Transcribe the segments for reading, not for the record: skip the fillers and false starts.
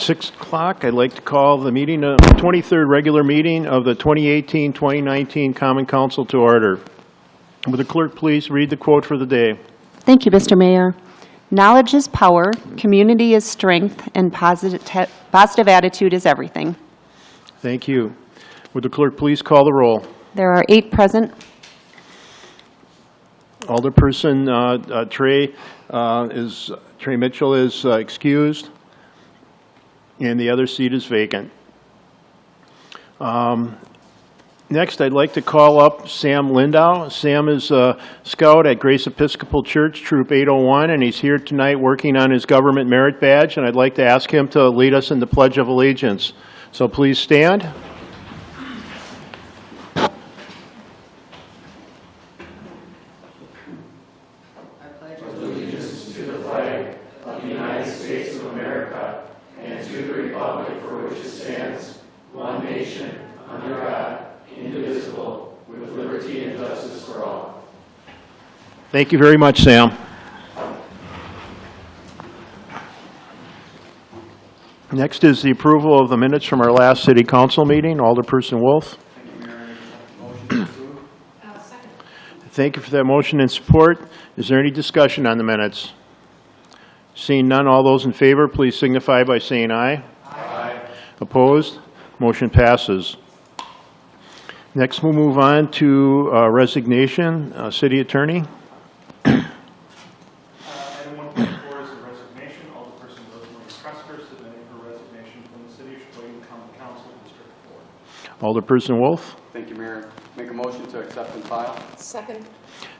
6 o'clock. I'd like to call the 23rd regular meeting of the 2018-2019 Common Council to order. Would the clerk please read the quote for the day? Thank you, Mr. Mayor. Knowledge is power, community is strength, and positive attitude is everything. Thank you. Would the clerk please call the roll? There are 8 present. Alderperson Trey Mitchell is excused, and the other seat is vacant. Next, I'd like to call up Sam Lindau. Sam is a scout at Grace Episcopal Church, Troop 801, and he's here tonight working on his government merit badge, and I'd like to ask him to lead us in the Pledge of Allegiance. So please stand. I pledge allegiance to the flag of the United States of America and to the republic for which it stands, one nation, under God, indivisible, with liberty and justice for all. Thank you very much, Sam. Next is the approval of the minutes from our last City Council meeting. Alderperson Wolf. Thank you, Mayor. Motion to approve. Second. Thank you for that motion and support. Is there any discussion on the minutes? Seeing none, all those in favor, please signify by saying aye. Aye. Opposed? Motion passes. Next, we'll move on to resignation. City Attorney. Item 1.4 is the resignation. Alderperson Rosemary Kresker submitting her resignation from the City of Sheboygan Common Council, District 4. Alderperson Wolf. Thank you, Mayor. Make a motion to accept and file. Second.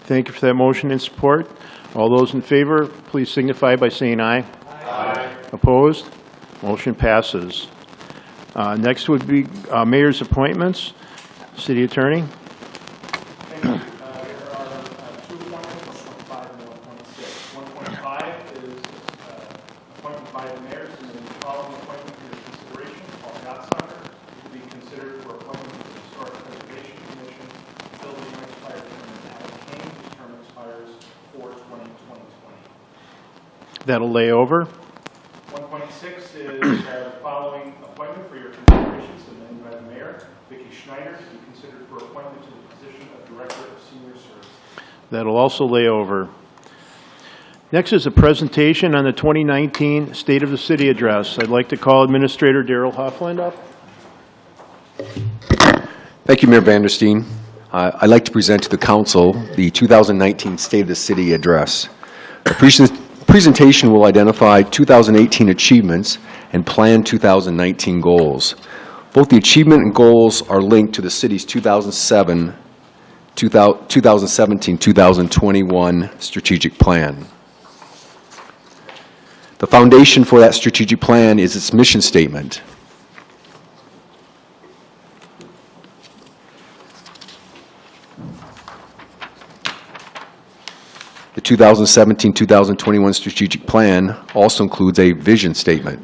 Thank you for that motion and support. All those in favor, please signify by saying aye. Aye. Opposed? Motion passes. Next would be mayor's appointments. City Attorney. Thank you. There are 2 appointments, 1.5 and 1.6. 1.5 is appointment by the mayor, submitting the following appointment for your consideration. Paul Gottsonner to be considered for appointment to the Historic Preservation Commission. Fill the unexpired term of Adam Kane, whose term expires 4/20/2020. That'll lay over. 1.6 is the following appointment for your consideration, submitted by the mayor, Vicki Schneider, to be considered for appointment to the position of Director of Senior Services. That'll also lay over. Next is a presentation on the 2019 State of the City Address. I'd like to call Administrator Darrell Huffland up. Thank you, Mayor Vandersteen. I'd like to present to the Council the 2019 State of the City Address. The presentation will identify 2018 achievements and planned 2019 goals. Both the achievement and goals are linked to the city's 2017-2021 strategic plan. The foundation for that strategic plan is its mission statement. The 2017-2021 strategic plan also includes a vision statement.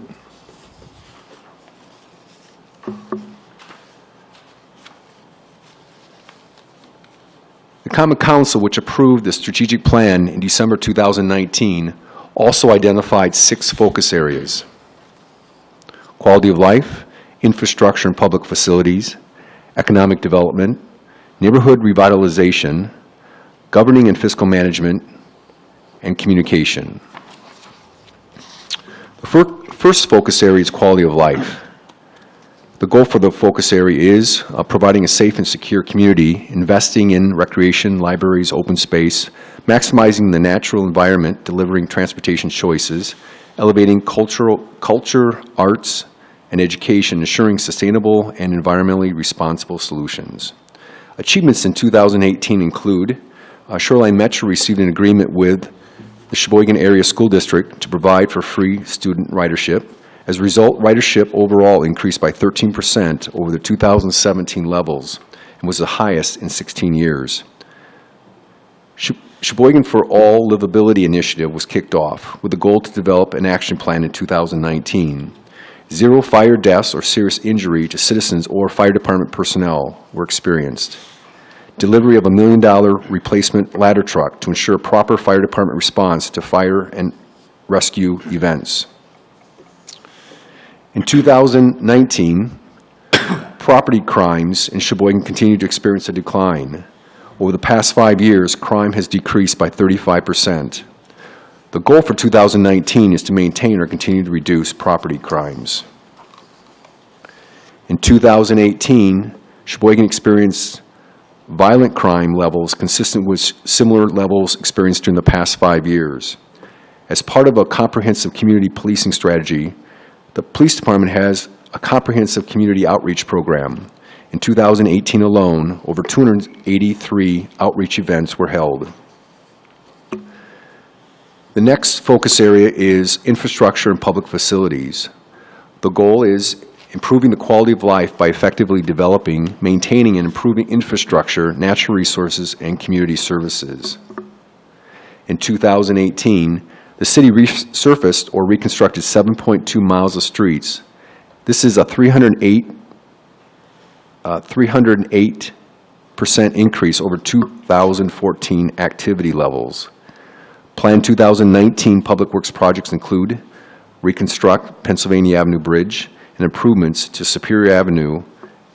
The Common Council, which approved the strategic plan in December 2019, also identified 6 focus areas: quality of life, infrastructure and public facilities, economic development, neighborhood revitalization, governing and fiscal management, and communication. The first focus area is quality of life. The goal for the focus area is providing a safe and secure community, investing in recreation, libraries, open space, maximizing the natural environment, delivering transportation choices, elevating culture, arts, and education, ensuring sustainable and environmentally responsible solutions. Achievements in 2018 include Shoreline Metro received an agreement with the Sheboygan Area School District to provide for free student ridership. As a result, ridership overall increased by 13% over the 2017 levels and was the highest in 16 years. Sheboygan for All Livability Initiative was kicked off with the goal to develop an action plan in 2019. 0 fire deaths or serious injury to citizens or fire department personnel were experienced. Delivery of a $1 million replacement ladder truck to ensure proper fire department response to fire and rescue events. In 2019, property crimes in Sheboygan continue to experience a decline. Over the past 5 years, crime has decreased by 35%. The goal for 2019 is to maintain or continue to reduce property crimes. In 2018, Sheboygan experienced violent crime levels consistent with similar levels experienced during the past 5 years. As part of a comprehensive community policing strategy, the police department has a comprehensive community outreach program. In 2018 alone, over 283 outreach events were held. The next focus area is infrastructure and public facilities. The goal is improving the quality of life by effectively developing, maintaining, and improving infrastructure, natural resources, and community services. In 2018, the city resurfaced or reconstructed 7.2 miles of streets. This is a 308% increase over 2014 activity levels. Planned 2019 public works projects include reconstruct Pennsylvania Avenue Bridge and improvements to Superior Avenue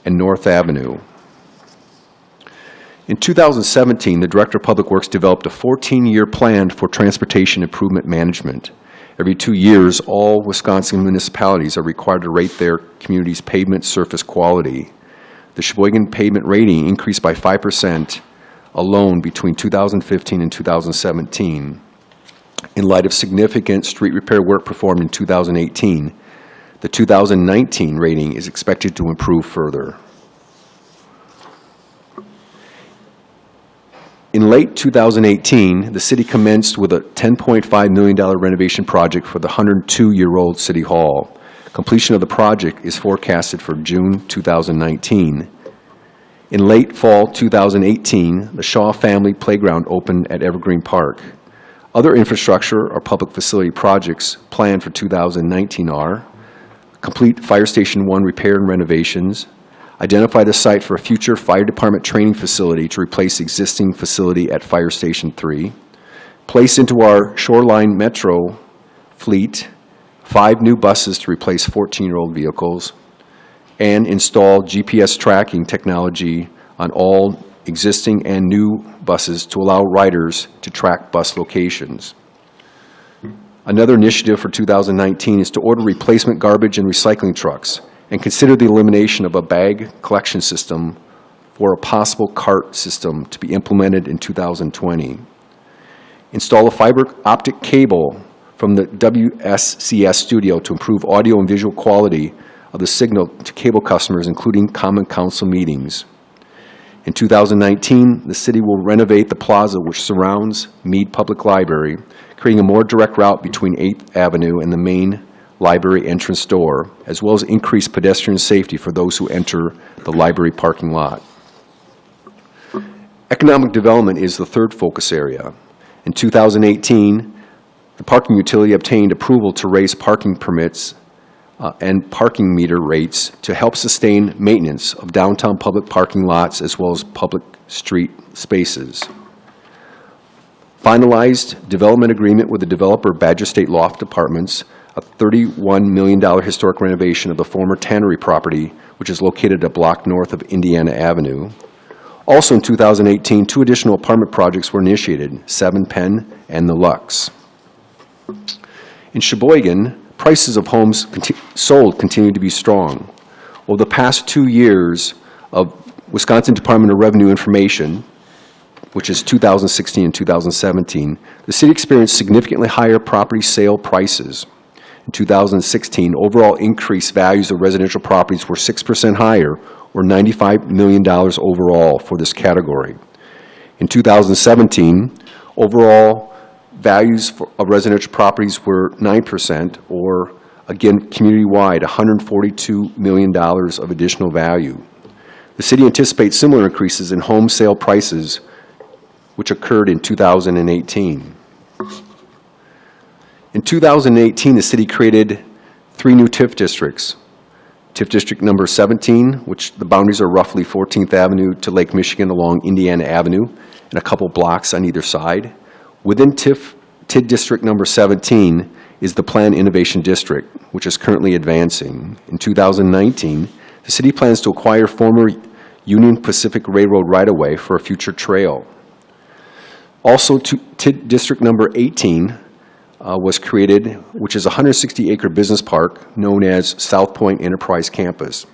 and North Avenue. In 2017, the Director of Public Works developed a 14-year plan for transportation improvement management. Every 2 years, all Wisconsin municipalities are required to rate their community's pavement surface quality. The Sheboygan pavement rating increased by 5% alone between 2015 and 2017. In light of significant street repair work performed in 2018, the 2019 rating is expected to improve further. In late 2018, the city commenced with a $10.5 million renovation project for the 102-year-old City Hall. Completion of the project is forecasted for June 2019. In late fall 2018, the Shaw Family Playground opened at Evergreen Park. Other infrastructure or public facility projects planned for 2019 are complete Fire Station 1 repair and renovations, identify the site for a future fire department training facility to replace the existing facility at Fire Station 3, place into our Shoreline Metro fleet 5 new buses to replace 14-year-old vehicles, and install GPS tracking technology on all existing and new buses to allow riders to track bus locations. Another initiative for 2019 is to order replacement garbage and recycling trucks and consider the elimination of a bag collection system for a possible cart system to be implemented in 2020. Install a fiber optic cable from the WSCS studio to improve audio and visual quality of the signal to cable customers, including Common Council meetings. In 2019, the city will renovate the plaza which surrounds Meade Public Library, creating a more direct route between 8th Avenue and the main library entrance door, as well as increase pedestrian safety for those who enter the library parking lot. Economic development is the third focus area. In 2018, the parking utility obtained approval to raise parking permits and parking meter rates to help sustain maintenance of downtown public parking lots as well as public street spaces. Finalized development agreement with the developer Badger State Loft Apartments, a $31 million historic renovation of the former tannery property, which is located a block north of Indiana Avenue. Also in 2018, 2 additional apartment projects were initiated, 7 Penn and the Lux. In Sheboygan, prices of homes sold continue to be strong. Over the past 2 years of Wisconsin Department of Revenue information, which is 2016 and 2017, the city experienced significantly higher property sale prices. In 2016, overall increased values of residential properties were 6% higher, or $95 million overall for this category. In 2017, overall values of residential properties were 9%, or again, community-wide, $142 million of additional value. The city anticipates similar increases in home sale prices, which occurred in 2018. In 2018, the city created 3 new TIF districts. TIF District number 17, which the boundaries are roughly 14th Avenue to Lake Michigan along Indiana Avenue and a couple blocks on either side. Within TIF TID District Number 17 is the Planned Innovation District, which is currently advancing. In 2019, the city plans to acquire former Union Pacific Railroad right-of-way for a future trail. Also, TID District Number 18 was created, which is a 160-acre business park known as South Point Enterprise Campus.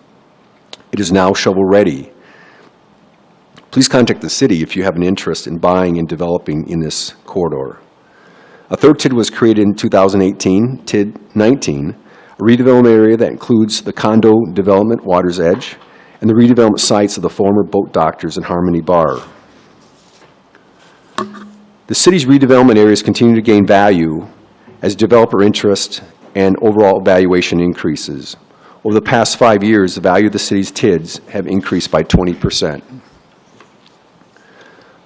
It is now shovel-ready. Please contact the city if you have an interest in buying and developing in this corridor. A third TID was created in 2018, TID 19, a redevelopment area that includes the condo development Water's Edge and the redevelopment sites of the former Boat Doctors and Harmony Bar. The city's redevelopment areas continue to gain value as developer interest and overall valuation increases. Over the past 5 years, the value of the city's TIDs have increased by 20%.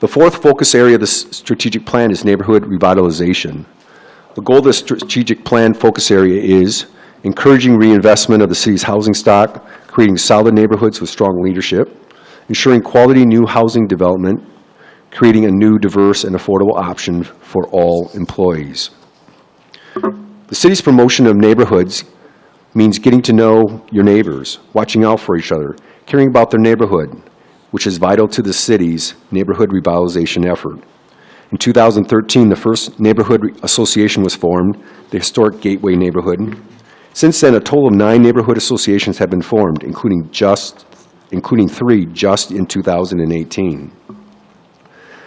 The fourth focus area of the strategic plan is neighborhood revitalization. The goal of the strategic plan focus area is encouraging reinvestment of the city's housing stock, creating solid neighborhoods with strong leadership, ensuring quality new housing development, creating a new, diverse, and affordable option for all employees. The city's promotion of neighborhoods means getting to know your neighbors, watching out for each other, caring about their neighborhood, which is vital to the city's neighborhood revitalization effort. In 2013, the first neighborhood association was formed, the historic Gateway neighborhood. Since then, a total of 9 neighborhood associations have been formed, including 3 just in 2018.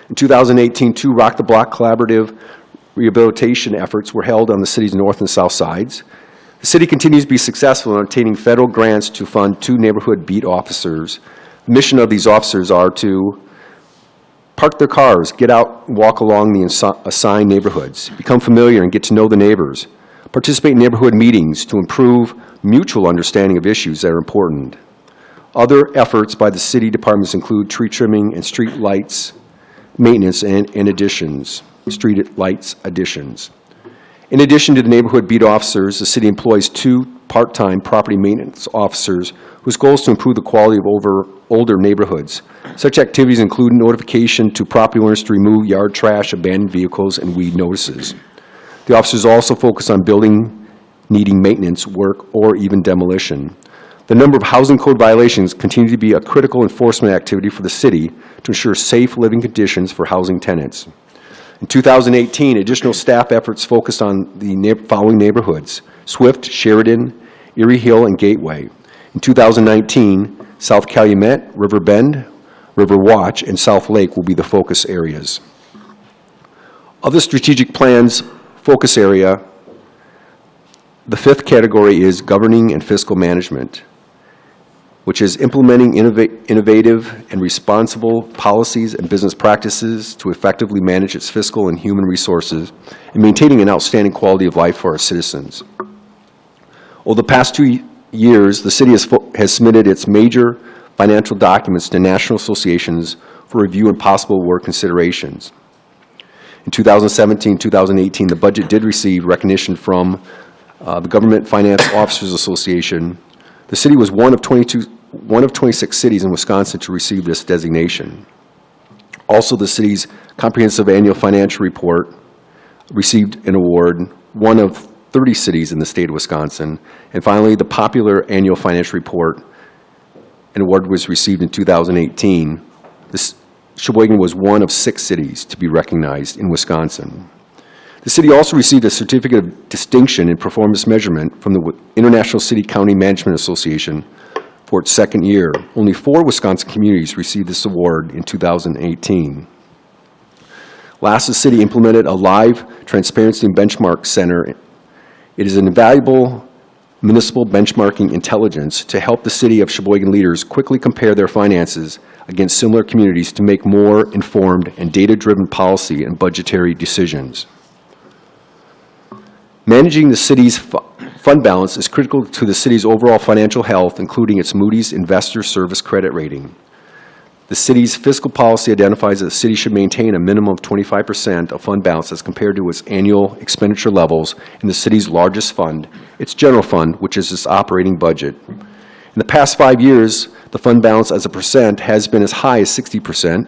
In 2018, 2 Rock the Block collaborative rehabilitation efforts were held on the city's north and south sides. The city continues to be successful in obtaining federal grants to fund 2 neighborhood beat officers. The mission of these officers are to park their cars, get out and walk along the assigned neighborhoods, become familiar and get to know the neighbors, participate in neighborhood meetings to improve mutual understanding of issues that are important. Other efforts by the city departments include tree trimming and street lights maintenance and additions, street lights additions. In addition to the neighborhood beat officers, the city employs 2 part-time property maintenance officers whose goal is to improve the quality of older neighborhoods. Such activities include notification to property owners to remove yard trash, abandoned vehicles, and weed notices. The officers also focus on building needing maintenance work or even demolition. The number of housing code violations continue to be a critical enforcement activity for the city to ensure safe living conditions for housing tenants. In 2018, additional staff efforts focused on the following neighborhoods: Swift, Sheridan, Erie Hill, and Gateway. In 2019, South Calumet, River Bend, River Watch, and South Lake will be the focus areas. Of the strategic plan's focus area, the 5th category is governing and fiscal management, which is implementing innovative and responsible policies and business practices to effectively manage its fiscal and human resources and maintaining an outstanding quality of life for our citizens. Over the past 2 years, the city has submitted its major financial documents to national associations for review and possible award considerations. In 2017-2018, the budget did receive recognition from the Government Finance Officers Association. The city was one of 26 cities in Wisconsin to receive this designation. Also, the city's comprehensive annual financial report received an award, one of 30 cities in the state of Wisconsin. And finally, the popular annual financial report, an award was received in 2018. Sheboygan was one of 6 cities to be recognized in Wisconsin. The city also received a certificate of distinction in performance measurement from the International City County Management Association for its 2nd year. Only 4 Wisconsin communities received this award in 2018. Last, the city implemented a live transparency and benchmark center. It is an invaluable municipal benchmarking intelligence to help the city of Sheboygan leaders quickly compare their finances against similar communities to make more informed and data-driven policy and budgetary decisions. Managing the city's fund balance is critical to the city's overall financial health, including its Moody's Investor Service credit rating. The city's fiscal policy identifies that the city should maintain a minimum of 25% of fund balance as compared to its annual expenditure levels in the city's largest fund, its general fund, which is its operating budget. In the past 5 years, the fund balance as a percent has been as high as 60%.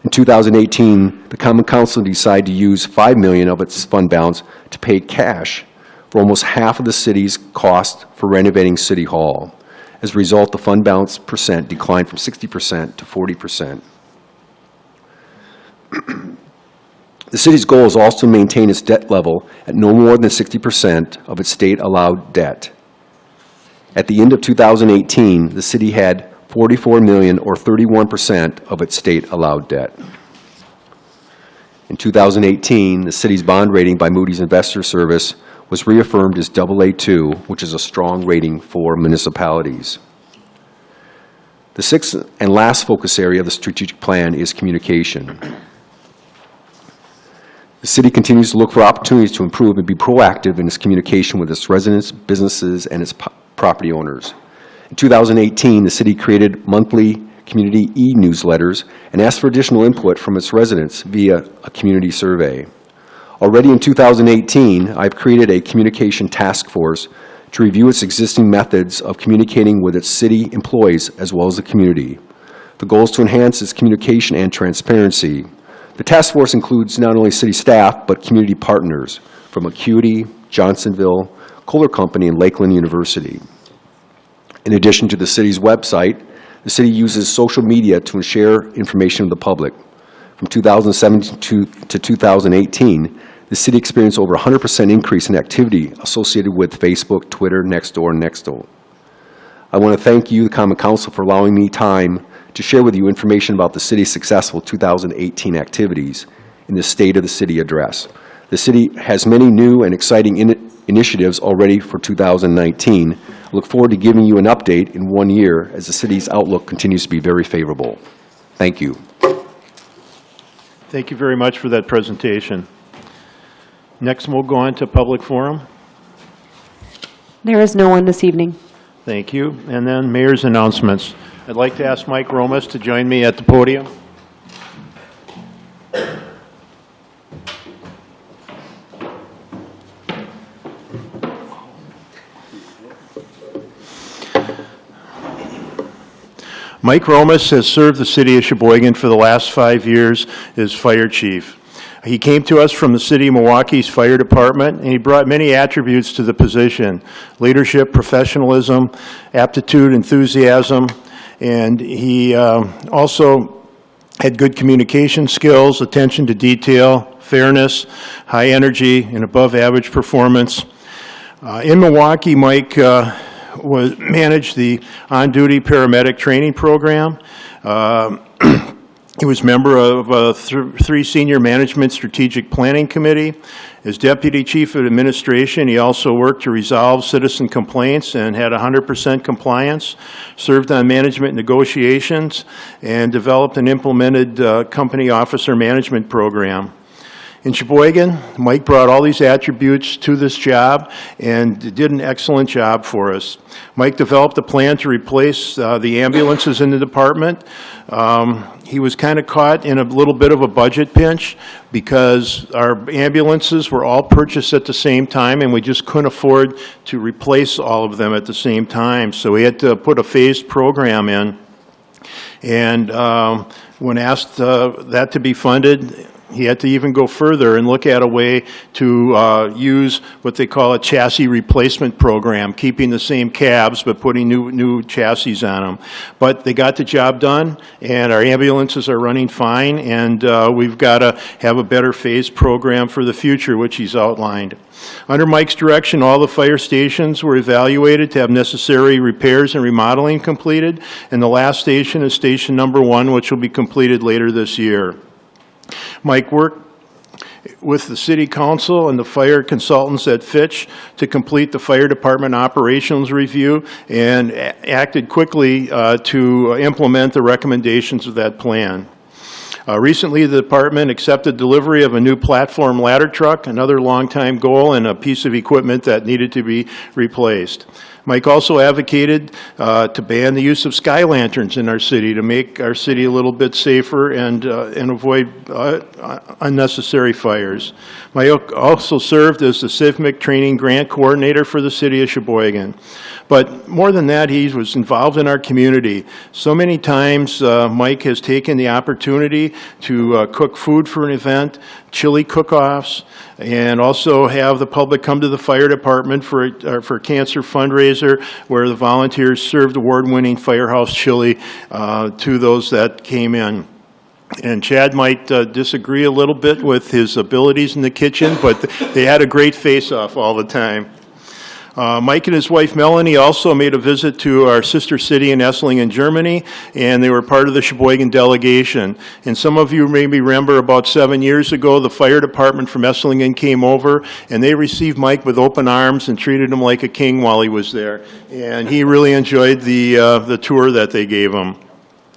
In 2018, the Common Council decided to use $5 million of its fund balance to pay cash for almost half of the city's cost for renovating City Hall. As a result, the fund balance percent declined from 60% to 40%. The city's goal is also to maintain its debt level at no more than 60% of its state-allowed debt. At the end of 2018, the city had $44 million, or 31% of its state-allowed debt. In 2018, the city's bond rating by Moody's Investor Service was reaffirmed as AA2, which is a strong rating for municipalities. The sixth and last focus area of the strategic plan is communication. The city continues to look for opportunities to improve and be proactive in its communication with its residents, businesses, and its property owners. In 2018, the city created monthly community e-newsletters and asked for additional input from its residents via a community survey. Already in 2018, I've created a communication task force to review its existing methods of communicating with its city employees as well as the community. The goal is to enhance its communication and transparency. The task force includes not only city staff, but community partners from Acuity, Johnsonville, Kohler Company, and Lakeland University. In addition to the city's website, the city uses social media to share information with the public. From 2007 to 2018, the city experienced over 100% increase in activity associated with Facebook, Twitter, Nextdoor, and Nextdoor. I want to thank you, the Common Council, for allowing me time to share with you information about the city's successful 2018 activities in the State of the City address. The city has many new and exciting initiatives already for 2019. I look forward to giving you an update in 1 year as the city's outlook continues to be very favorable. Thank you. Thank you very much for that presentation. Next, we'll go on to public forum. There is no one this evening. Thank you. And then mayor's announcements. I'd like to ask Mike Romas to join me at the podium. Mike Romas has served the city of Sheboygan for the last 5 years as fire chief. He came to us from the city of Milwaukee's fire department, and he brought many attributes to the position: leadership, professionalism, aptitude, enthusiasm, and he also had good communication skills, attention to detail, fairness, high energy, and above-average performance. In Milwaukee, Mike managed the on-duty paramedic training program. He was member of 3 senior management strategic planning committee. As deputy chief of administration, he also worked to resolve citizen complaints and had 100% compliance, served on management negotiations, and developed and implemented company officer management program. In Sheboygan, Mike brought all these attributes to this job and did an excellent job for us. Mike developed a plan to replace the ambulances in the department. He was kind of caught in a little bit of a budget pinch because our ambulances were all purchased at the same time and we just couldn't afford to replace all of them at the same time. So we had to put a phased program in. And when asked that to be funded, he had to even go further and look at a way to use what they call a chassis replacement program, keeping the same cabs but putting new chassis on them. But they got the job done, and our ambulances are running fine, and we've got to have a better phased program for the future, which he's outlined. Under Mike's direction, all the fire stations were evaluated to have necessary repairs and remodeling completed, and the last station is station number 1, which will be completed later this year. Mike worked with the city council and the fire consultants at Fitch to complete the fire department operations review and acted quickly to implement the recommendations of that plan. Recently, the department accepted delivery of a new platform ladder truck, another long-time goal, and a piece of equipment that needed to be replaced. Mike also advocated to ban the use of sky lanterns in our city to make our city a little bit safer and avoid unnecessary fires. Mike also served as the Civic Training Grant Coordinator for the city of Sheboygan. But more than that, he was involved in our community. So many times, Mike has taken the opportunity city to cook food for an event, chili cook-offs, and also have the public come to the fire department for a cancer fundraiser where the volunteers served award-winning firehouse chili to those that came in. And Chad might disagree a little bit with his abilities in the kitchen, but they had a great face-off all the time. Mike and his wife Melanie also made a visit to our sister city in Esslingen, Germany, and they were part of the Sheboygan delegation. And some of you maybe remember about 7 years ago, the fire department from Esslingen came over, and they received Mike with open arms and treated him like a king while he was there. And he really enjoyed the tour that they gave him.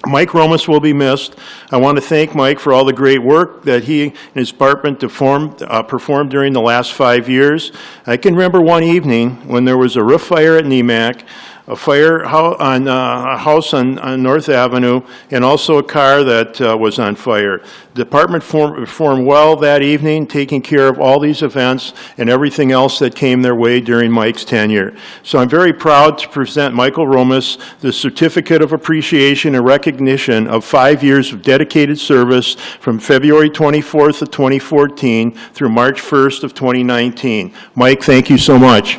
Mike Romas will be missed. I want to thank Mike for all the great work that he and his department performed during the last 5 years. I can remember one evening when there was a roof fire at NEMAC, a fire on a house on North Avenue, and also a car that was on fire. The department performed well that evening, taking care of all these events and everything else that came their way during Mike's tenure. So I'm very proud to present Michael Romas the Certificate of Appreciation and Recognition of 5 years of dedicated service from February 24th of 2014 through March 1st of 2019. Mike, thank you so much.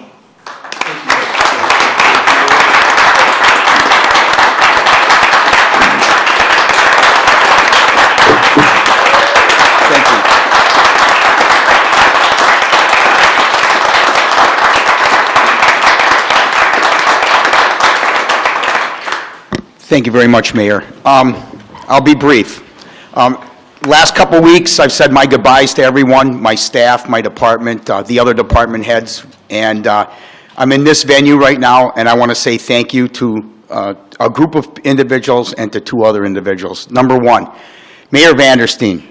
Thank you very much, Mayor. I'll be brief. Last couple weeks, I've said my goodbyes to everyone, my staff, my department, the other department heads, and I'm in this venue right now, and I want to say thank you to a group of individuals and to two other individuals. Number one, Mayor Vandersteen.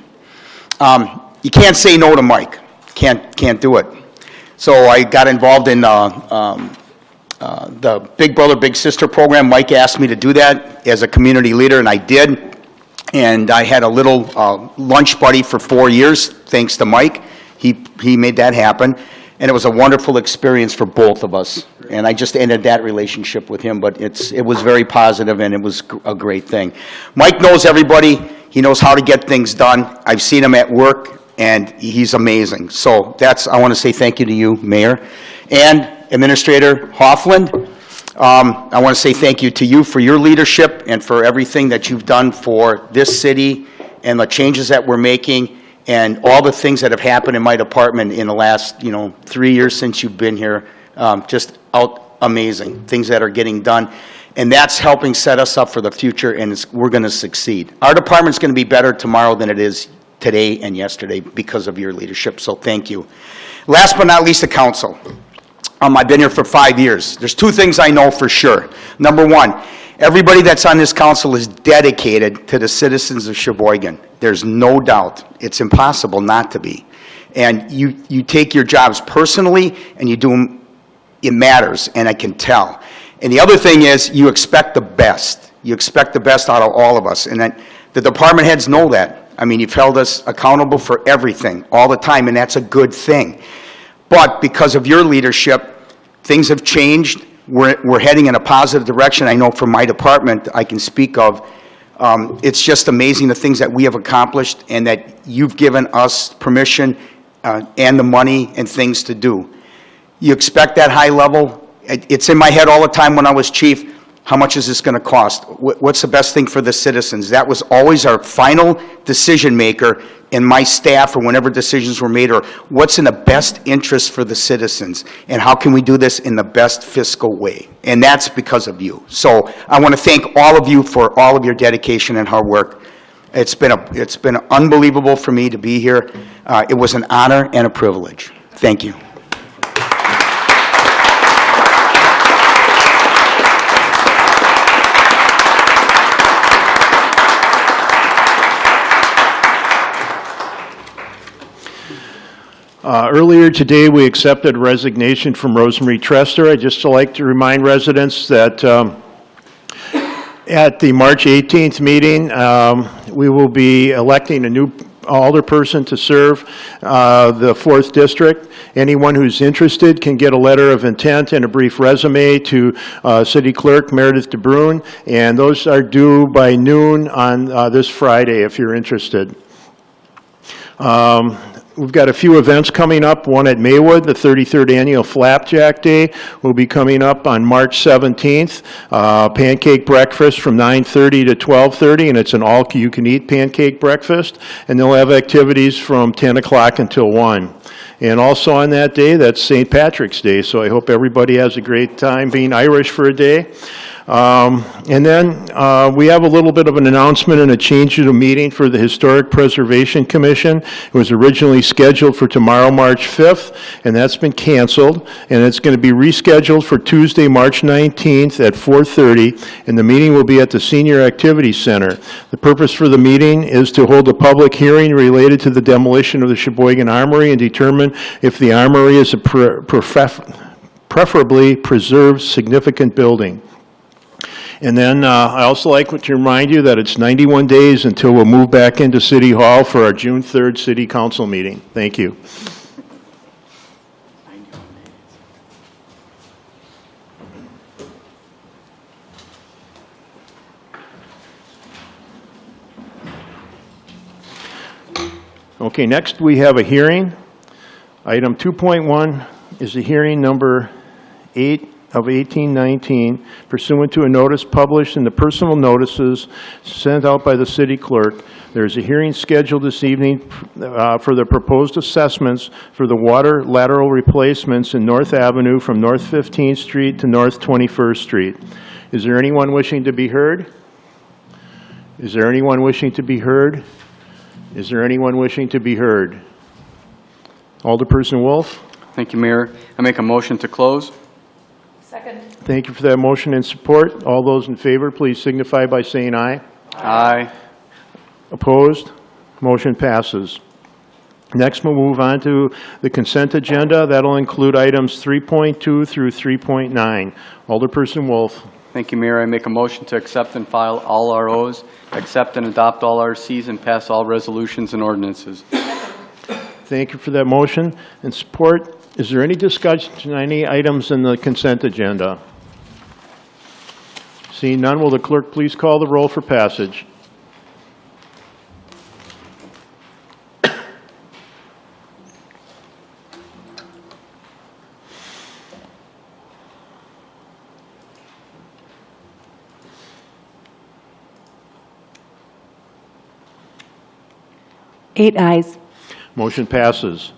You can't say no to Mike. Can't do it. So I got involved in the Big Brother, Big Sister program. Mike asked me to do that as a community leader, and I did. And I had a little lunch buddy for 4 years, thanks to Mike. He made that happen, and it was a wonderful experience for both of us. And I just ended that relationship with him, but it was very positive, and it was a great thing. Mike knows everybody. He knows how to get things done. I've seen him at work, and he's amazing. So I want to say thank you to you, Mayor. And Administrator Hoffland, I want to say thank you to you for your leadership and for everything that you've done for this city and the changes that we're making and all the things that have happened in my department in the last, 3 years since you've been here. Just amazing things that are getting done. And that's helping set us up for the future, and we're going to succeed. Our department's going to be better tomorrow than it is today and yesterday because of your leadership, so thank you. Last but not least, the council. I've been here for 5 years. There's two things I know for sure. Number one, everybody that's on this council is dedicated to the citizens of Sheboygan. There's no doubt. It's impossible not to be. And you take your jobs personally, and you do them, it matters, and I can tell. And the other thing is, you expect the best. You expect the best out of all of us, and then the department heads know that. I mean, you've held us accountable for everything, all the time, and that's a good thing. But because of your leadership, things have changed. We're heading in a positive direction. I know from my department I can speak of. It's just amazing the things that we have accomplished and that you've given us permission and the money and things to do. You expect that high level. It's in my head all the time when I was chief. How much is this going to cost? What's the best thing for the citizens? That was always our final decision maker in my staff or whenever decisions were made, or what's in the best interest for the citizens, and how can we do this in the best fiscal way? And that's because of you. So I want to thank all of you for all of your dedication and hard work. It's been unbelievable for me to be here. It was an honor and a privilege. Thank you. Earlier today, we accepted resignation from Rosemary Trester. I'd just like to remind residents that at the March 18th meeting, we will be electing a new alderperson to serve the 4th District. Anyone who's interested can get a letter of intent and a brief resume to City Clerk Meredith DeBruin, and those are due by noon on this Friday if you're interested. We've got a few events coming up. One at Maywood, the 33rd Annual Flapjack Day, will be coming up on March 17th. Pancake breakfast from 9:30 to 12:30, and it's an all-you-can-eat pancake breakfast. And they'll have activities from 10 o'clock until 1. And also on that day, that's St. Patrick's Day, so I hope everybody has a great time being Irish for a day. And then we have a little bit of an announcement and a change to the meeting for the Historic Preservation Commission. It was originally scheduled for tomorrow, March 5th, and that's been canceled. And it's going to be rescheduled for Tuesday, March 19th at 4:30, and the meeting will be at the Senior Activity Center. The purpose for the meeting is to hold a public hearing related to the demolition of the Sheboygan Armory and determine if the armory is a preferably preserved significant building. And then I also like to remind you that it's 91 days until we'll move back into City Hall for our June 3rd City Council meeting. Thank you. Okay, next we have a hearing. Item 2.1 is the hearing number 8 of 1819 pursuant to a notice published in the personal notices sent out by the city clerk. There is a hearing scheduled this evening for the proposed assessments for the water lateral replacements in North Avenue from North 15th Street to North 21st Street. Is there anyone wishing to be heard? Is there anyone wishing to be heard? Is there anyone wishing to be heard? Alderperson Wolf? Thank you, Mayor. I make a motion to close. Second. Thank you for that motion and support. All those in favor, please signify by saying aye. Aye. Opposed? Motion passes. Next, we'll move on to the consent agenda. That'll include items 3.2 through 3.9. Alderperson Wolf. Thank you, Mayor. I make a motion to accept and file all ROs, accept and adopt all RCs, and pass all resolutions and ordinances. Thank you for that motion and support. Is there any discussion on any items in the consent agenda? Seeing none, will the clerk please call the roll for passage? Eight ayes. Motion passes.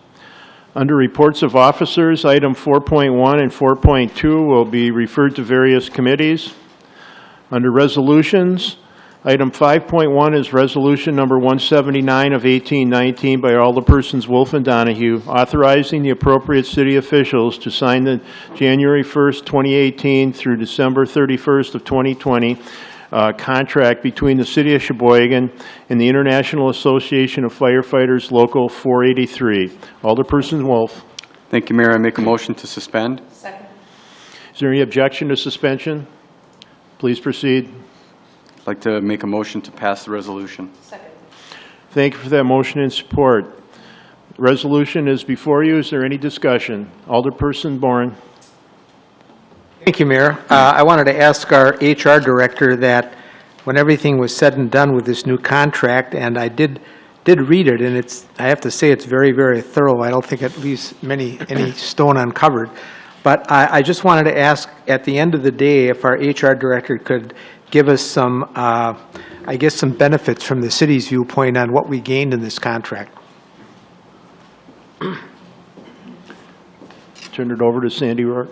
Under reports of officers, item 4.1 and 4.2 will be referred to various committees. Under resolutions, item 5.1 is resolution number 179 of 1819 by Alderpersons Wolf and Donahue, authorizing the appropriate city officials to sign the January 1st, 2018 through December 31st of 2020 contract between the City of Sheboygan and the International Association of Firefighters Local 483. Alderperson Wolf. Thank you, Mayor. I make a motion to suspend. Second. Is there any objection to suspension? Please proceed. I'd like to make a motion to pass the resolution. Second. Thank you for that motion and support. Resolution is before you. Is there any discussion? Alderperson Bourne. Thank you, Mayor. I wanted to ask our HR director that when everything was said and done with this new contract, and I did read it, and I have to say it's very, very thorough. I don't think it leaves any stone uncovered. But I just wanted to ask, at the end of the day, if our HR director could give us some, I guess, some benefits from the city's viewpoint on what we gained in this contract. Turn it over to Sandy Rourke.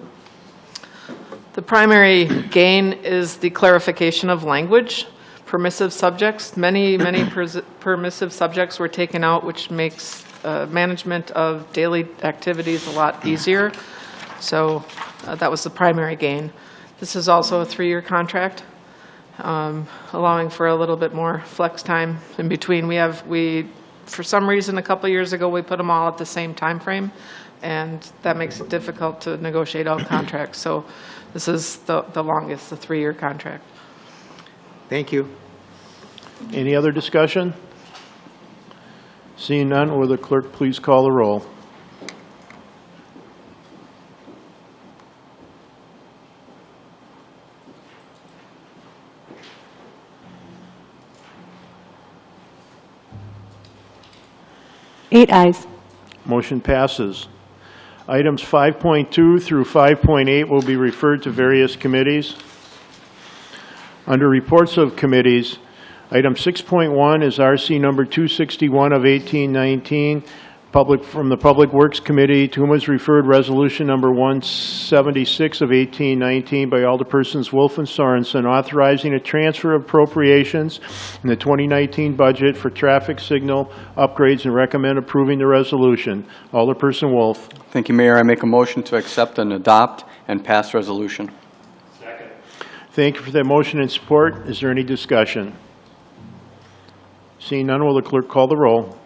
The primary gain is the clarification of language, permissive subjects. Many permissive subjects were taken out, which makes management of daily activities a lot easier. So that was the primary gain. This is also a 3-year contract, allowing for a little bit more flex time in between. We for some reason, a couple years ago, we put them all at the same time frame, and that makes it difficult to negotiate out contracts. So this is the longest, the 3-year contract. Thank you. Any other discussion? Seeing none, will the clerk please call the roll? Eight ayes. Motion passes. Items 5.2 through 5.8 will be referred to various committees. Under reports of committees, item 6.1 is RC number 261 of 1819, from the Public Works Committee, to whom was referred resolution number 176 of 1819 by Alderpersons Wolf and Sorensen, authorizing a transfer of appropriations in the 2019 budget for traffic signal upgrades, and recommend approving the resolution. Alderperson Wolf. Thank you, Mayor. I make a motion to accept and adopt and pass resolution. Thank you for that motion and support. Is there any discussion? Seeing none, will the clerk call the roll?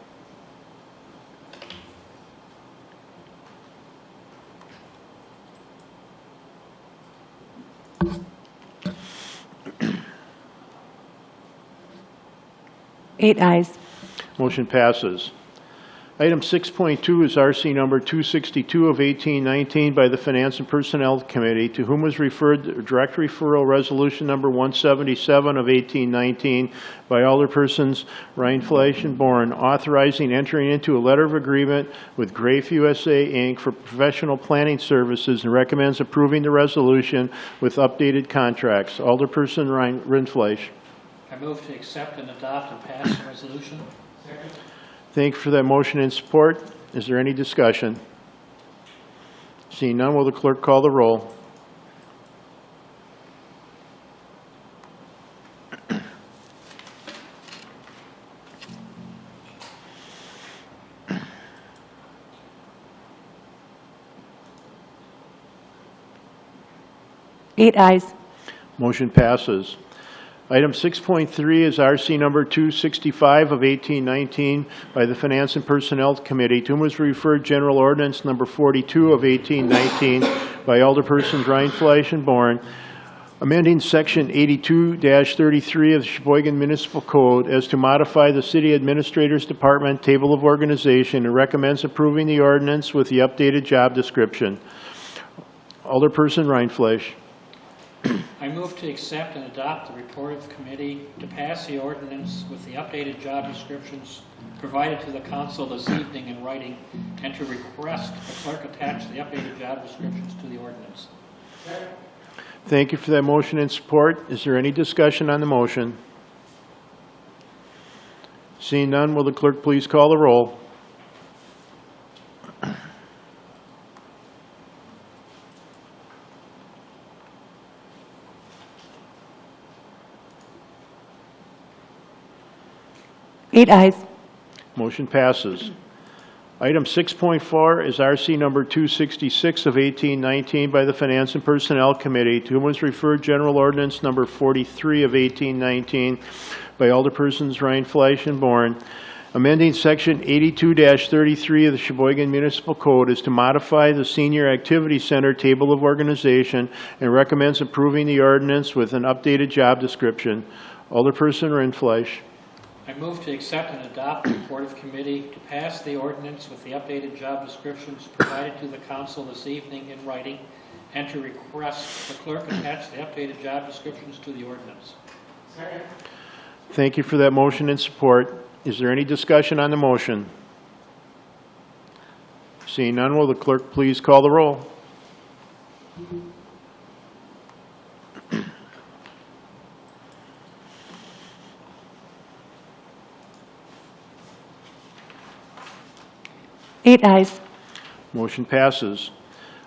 Eight ayes. Motion passes. Item 6.2 is RC number 262 of 1819 by the Finance and Personnel Committee, to whom was referred the direct referral resolution number 177 of 1819 by Alderpersons Rindfleisch and Bourne, authorizing entering into a letter of agreement with Grafe USA, Inc. for professional planning services, and recommends approving the resolution with updated contracts. Alderperson Rindfleisch. I move to accept and adopt and pass the resolution. Thank you for that motion and support. Is there any discussion? Seeing none, will the clerk call the roll? Eight ayes. Motion passes. Item 6.3 is RC number 265 of 1819 by the Finance and Personnel Committee, to whom was referred General Ordinance number 42 of 1819 by Alderpersons Rindfleisch and Bourne, amending Section 82-33 of the Sheboygan Municipal Code as to modify the City Administrator's Department Table of Organization, and recommends approving the ordinance with the updated job description. Alderperson Rindfleisch. I move to accept and adopt the report of the committee to pass the ordinance with the updated job descriptions provided to the council this evening in writing, and to request the clerk attach the updated job descriptions to the ordinance. Thank you for that motion and support. Is there any discussion on the motion? Seeing none, will the clerk please call the roll? Eight ayes. Motion passes. Item 6.4 is RC number 266 of 1819 by the Finance and Personnel Committee, to whom was referred General Ordinance number 43 of 1819 by Alderpersons Rindfleisch and Bourne, amending Section 82-33 of the Sheboygan Municipal Code as to modify the Senior Activity Center Table of Organization, and recommends approving the ordinance with an updated job description. Alderperson Rindfleisch. I move to accept and adopt the report of committee to pass the ordinance with the updated job descriptions provided to the council this evening in writing, and to request the clerk attach the updated job descriptions to the ordinance. Thank you for that motion and support. Is there any discussion on the motion? Seeing none, will the clerk please call the roll? Eight ayes. Motion passes.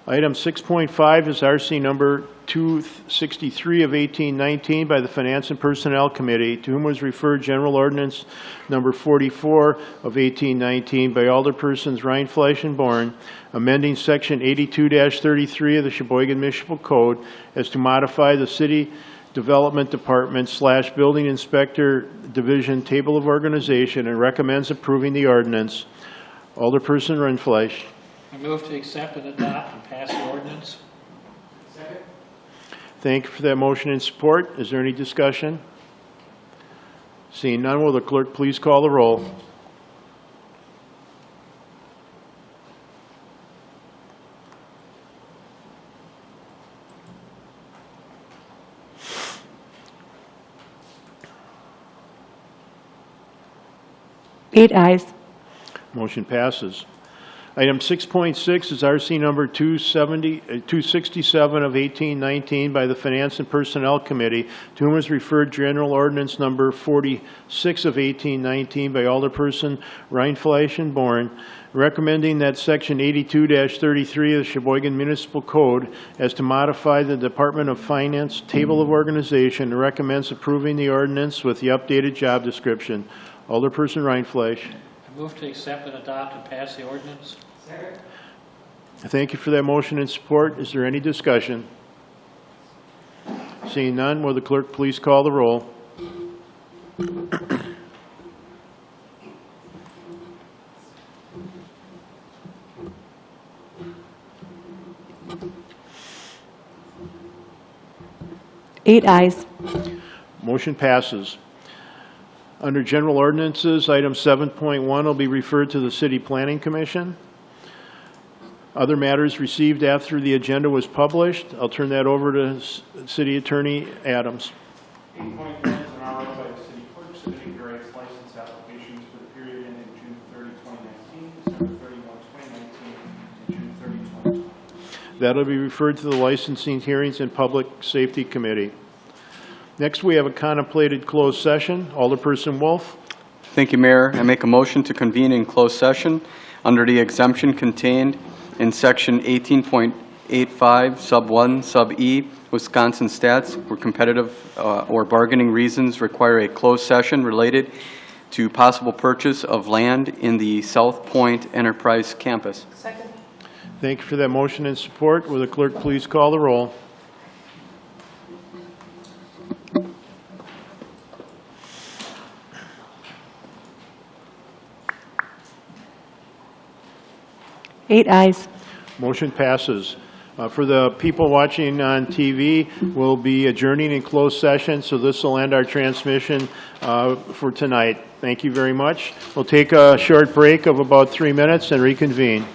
Item 6.5 is RC number 263 of 1819 by the Finance and Personnel Committee, to whom was referred General Ordinance number 44 of 1819 by Alderpersons Rindfleisch and Bourne, amending Section 82-33 of the Sheboygan Municipal Code as to modify the City Development Department / Building Inspector Division Table of Organization, and recommends approving the ordinance. Alderperson Rindfleisch. I move to accept and adopt and pass the ordinance. Thank you for that motion and support. Is there any discussion? Seeing none, will the clerk please call the roll? 8 ayes. Motion passes. Item 6.6 is RC number 267 of 1819 by the Finance and Personnel Committee, to whom is referred General Ordinance number 46 of 1819 by Alderperson Reinfleisch and Bourne, recommending that Section 82-33 of the Sheboygan Municipal Code as to modify the Department of Finance Table of Organization, and recommends approving the ordinance with the updated job description. Alderperson Reinfleisch. I move to accept and adopt and pass the ordinance. Thank you for that motion and support. Is there any discussion? Seeing none, will the clerk please call the roll? Eight ayes. Motion passes. Under General Ordinances, item 7.1 will be referred to the City Planning Commission. Other matters received after the agenda was published. I'll turn that over to City Attorney Adams. 8.1 is an RO by the city clerk submitting various license applications for the period ending June 30, 2019, December 31, 2019, and June 30, 2020. That'll be referred to the Licensing Hearings and Public Safety Committee. Next, we have a contemplated closed session. Alderperson Wolf. Thank you, Mayor. I make a motion to convene in closed session under the exemption contained in Section 18.85, Sub 1, Sub E, Wisconsin Stats, where competitive or bargaining reasons require a closed session related to possible purchase of land in the South Point Enterprise Campus. Second. Thank you for that motion and support. Will the clerk please call the roll? Eight ayes. Motion passes. For the people watching on TV, we'll be adjourning in closed session, so this will end our transmission for tonight. Thank you very much. We'll take a short break of about 3 minutes and reconvene.